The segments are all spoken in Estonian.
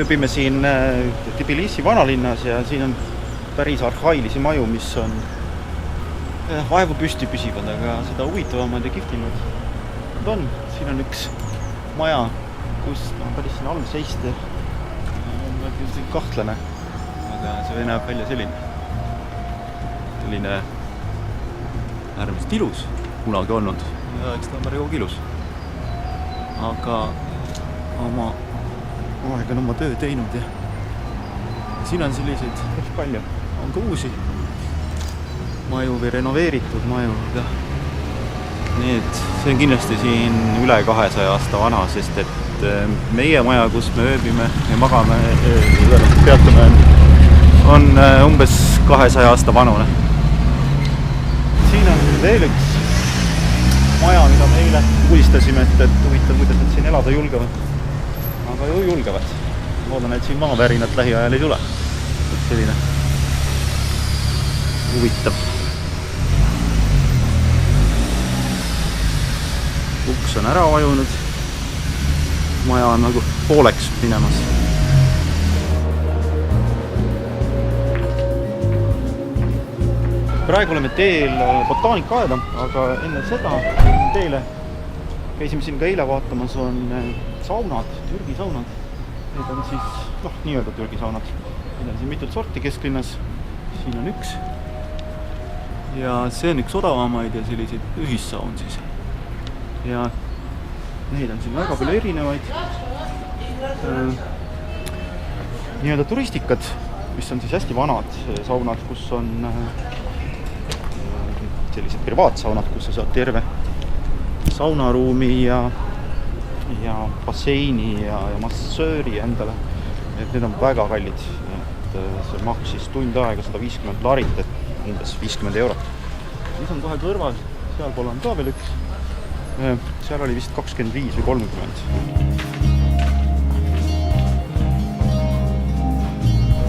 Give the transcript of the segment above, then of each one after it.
ööbime siin Tbilisi vanalinnas ja siin on päris arhailisi maju, mis on vaevu püsti püsivad, aga seda huvitavamad ja kihvtimad nad on. Siin on üks maja, kus päris siin all seiste on kahtlane, aga see näeb välja selline äärmiselt ilus kunagi olnud ja eks ta on päris ilus, aga oma aeg on oma töö teinud ja siin on selliseid palju, on ka uusi maju või renoveeritud maju, aga see on kindlasti siin üle 200 aasta vana, sest et meie maja, kus me ööbime ja magame, peatume, on umbes 200 aasta vanune. Siin on veel üks maja, mida me eile uudistasime, et huvitav, kuidas nad siin elada julgevad. Aga ju julgevad. Loodan, et siin maavärinat lähiajal ei tule. Selline huvitav. Uks on ära vajunud. Maja on nagu pooleks minemas. Praegu oleme teel botaanikaaeda, aga enne seda teile käisime siin ka eile vaatamas, on saunad, Türgi saunad. Need on siis, nii-öelda Türgi saunad. Need on siin mitut sorti kesklinnas. Siin on üks. Ja see on üks odavamaid ja selliseid ühissaun siis. Ja neid on siin väga palju erinevaid. Nii-öelda turistikad, mis on siis hästi vanad saunad, kus on sellised privaatsaunad, kus sa saad terve saunaruumi ja basseini ja massööri endale. Et need on väga kallid. Et see maksis tund aega 150 larit, et umbes 50 eurot. Siis on kohe kõrval, seal pool on ka veel üks. Seal oli vist 25 või 30.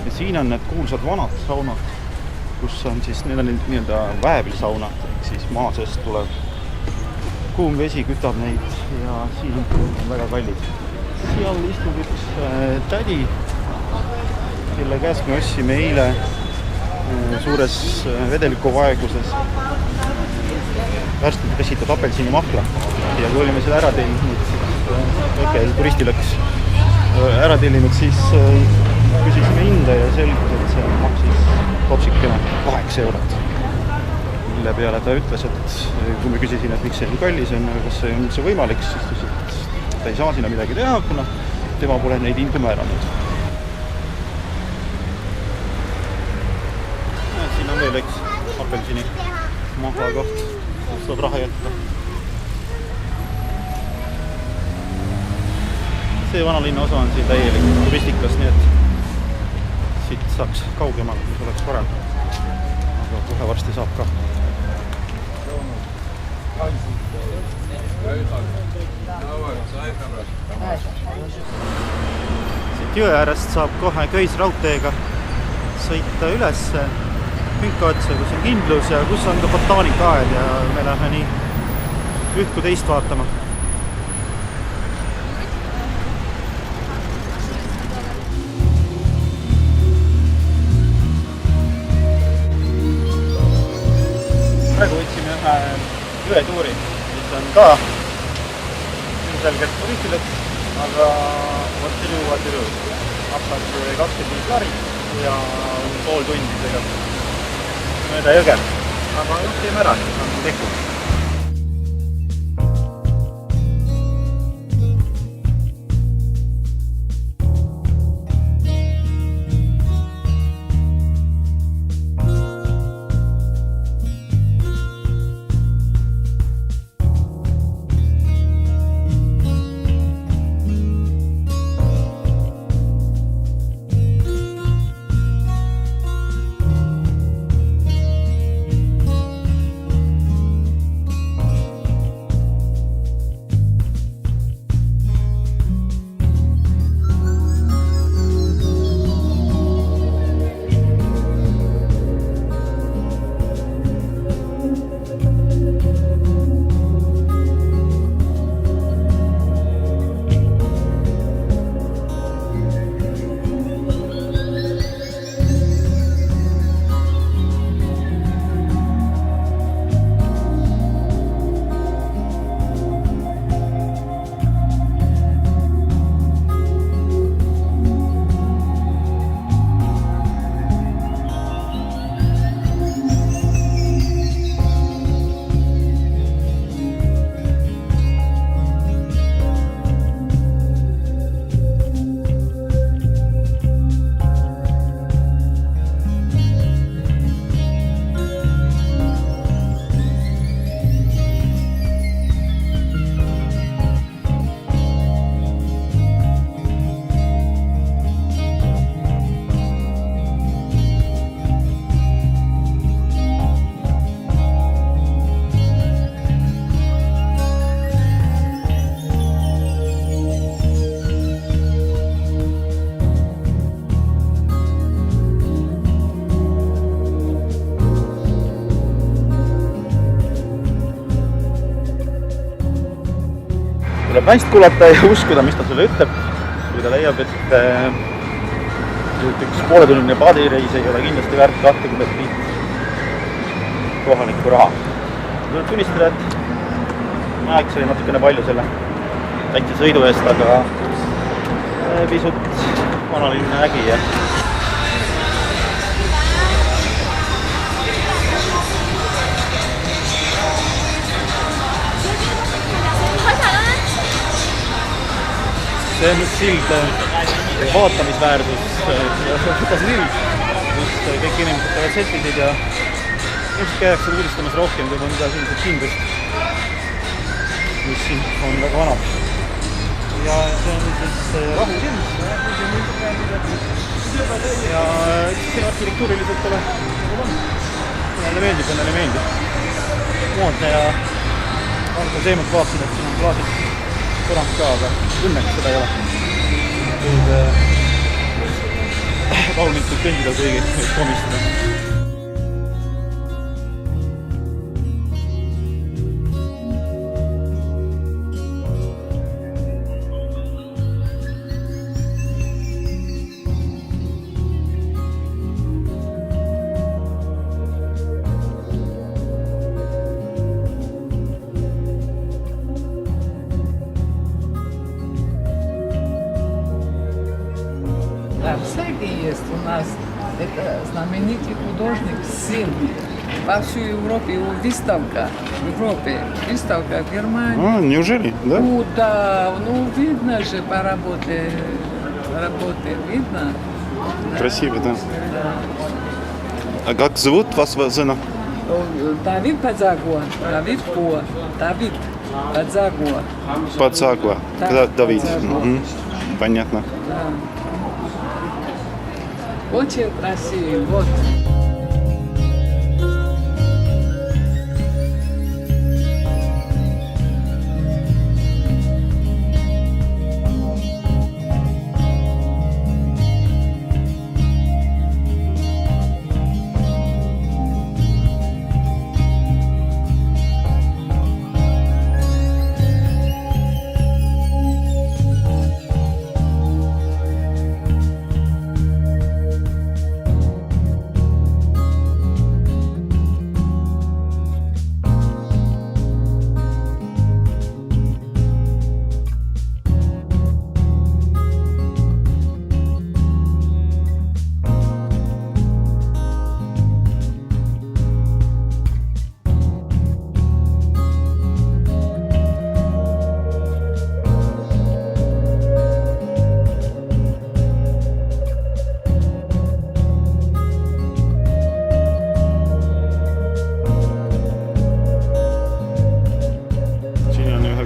Ja siin on need kuulsad vanad saunad, kus on siis, need on nii-öelda väävlisaunad, ehk siis maa seest tuleb kuum vesi, kütab neid ja siin on väga kallid. Seal istub üks tädi, kelle käest me ostsime eile suures vedelikuvaeguses värskelt pressitud apelsinimahla. Ja kui olime seda ära tellinud, väike turisti läks ära tellinud, siis küsisime hinda ja selgus, et see maksis topsikene 8 eurot. Mille peale ta ütles, et kui me küsisin, et miks see kallis on, kas see on üldse võimalik, siis ta ei saa sinna midagi teha, kuna tema pole neid hindu määranud. Siin on veel üks apelsini mahla koht, kus saab raha jätta. See vanalinna osa on siin täielikult turistikas, nii et siit saaks kaugemal, mis oleks parem. Aga kohe varsti saab ka. Siit jõe äärest saab kohe köisraudteega sõita üles Pünka otsa, kus on kindlus ja kus on ka botaanikaaed ja me lähme nii üht kui teist vaatama. Praegu võtsime ühe jõetuuri, mis on ka ilmselgelt turistileks, aga Türu. Maksab 25 larit ja pool tundi tegelikult mööda jõge. Aga teeme ära, siis on tehtud. tuleb naist kuulata ja uskuda, mis ta sulle ütleb, kui ta leiab, et üks pooletunniline paadireis ei ole kindlasti väärt 25 kohalikku raha. Tuleb tunnistada, et aeg oli natukene palju selle väikse sõidu eest, aga pisut vanalinna ägi ja see on nüüd sild vaatamisväärsus ja seda sild, kus kõik inimesed teevad selfisid ja just käiakse uudistamas rohkem, kui on seda sellised kindlust, mis siin on väga vanad. Ja see on siis rahusild ja siin arhitektuuriliselt ole mõnele meeldib, mõnele meeldib. Moodne ja alga seemalt vaatasin, et siin on klaasid põrand ka, aga õnneks seda ei ole. Võid rahulikult kõndida kõigi komistada. В Сербии есть у нас это знаменитый художник Сын. Во всю Европе его выставка в Европе, выставка в Германии. Неужели? Да? Да, ну видно же по работе видно. Красиво, да. А как зовут вас сына? Давид Подзагуа, Давид Подзагуа. Подзагуа, Давид. Понятно. Да. Очень красивый, вот.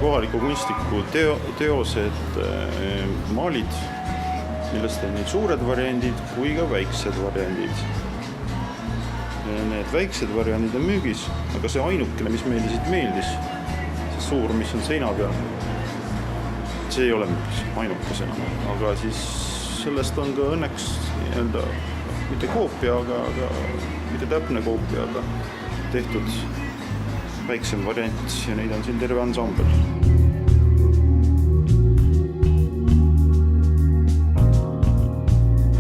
Kohaliku kunstniku teosed maalid, millest on nii suured variandid kui ka väiksed variandid. Need väiksed variandid on müügis, aga see ainukene, mis meile siit meeldis, see suur, mis on seina peal, see ei ole müügis ainukesena. Aga siis sellest on ka õnneks mitte koopia, aga mitte täpne koopia, aga tehtud väiksem variant ja neid on siin terve ansambel.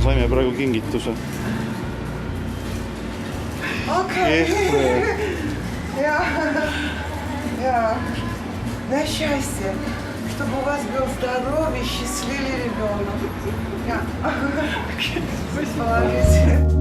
Saime praegu kingituse. Окей. На счастье, чтобы у вас был здоровый, счастливый ребенок. Вы положите.